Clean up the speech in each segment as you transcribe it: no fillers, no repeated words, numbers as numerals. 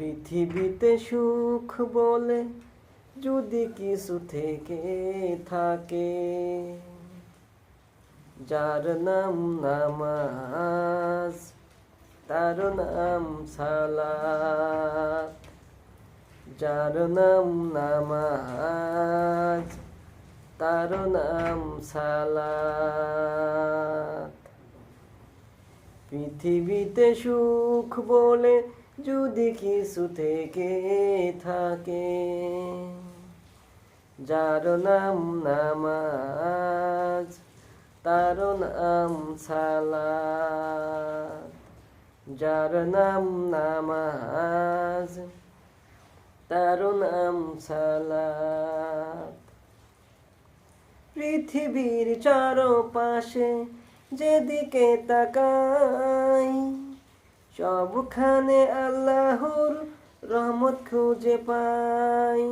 পৃথিবীতে সুখ বলে যদি কিছু থেকে থাকে, যার নাম নামাজ, তার নাম সালাত। যার নাম নামাজ, তার নাম সালাত। পৃথিবীতে সুখ বলে যদি কিছু থেকে থাকে, যার নাম নামাজ, তার নাম সালাত। যার নাম নামাজ, তার নাম সালাত। পৃথিবীর চারপাশে যেদিকে তাকাই, সবখানে আল্লাহর রহমত খুঁজে পাই।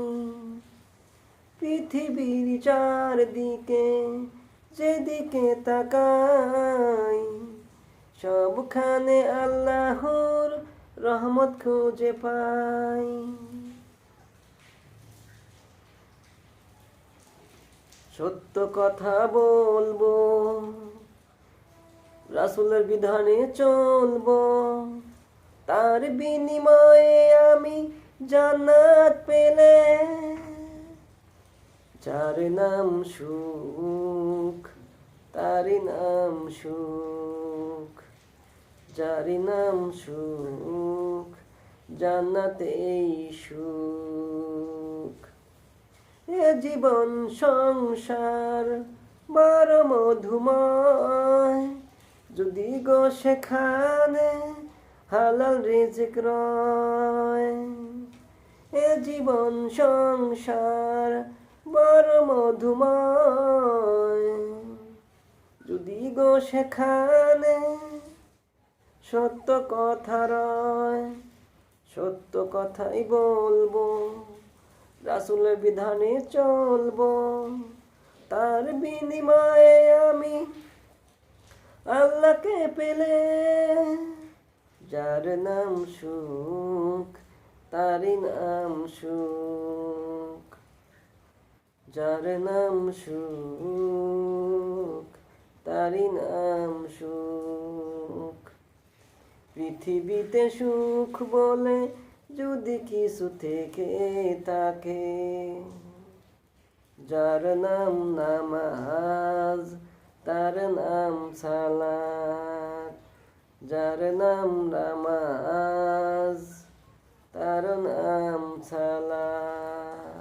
পৃথিবীর চারদিকে যেদিকে তাকাই, সবখানে আল্লাহর রহমত খুঁজে পাই। সত্য কথা বলবো, রাসূলের বিধানে চলবো, তার বিনিময়ে আমি জান্নাত পেলে। যার নাম সুখ, তারি নাম সুখ। যার নাম সুখ, জান্নাতেই সুখ। এ জীবন সংসার বড় মধুময়, যদি গো সেখানে হালাল রিজিক রয়। এ জীবন সংসার বড় মধুময়, যদি গো সেখানে সত্য কথা রয়। সত্য কথাই বলবো, রাসূলের বিধানে চলবো, তার বিনিময়ে আমি আল্লাহকে পেলে। যার নাম সুখ, তারি নাম সুখ। যার নাম সুখ, তারি নাম সুখ। পৃথিবীতে সুখ বলে যদি কিছু থেকে থাকে, যার নাম নামাজ, তার নাম সালাত। যার নাম নামাজ, তার নাম সালাত।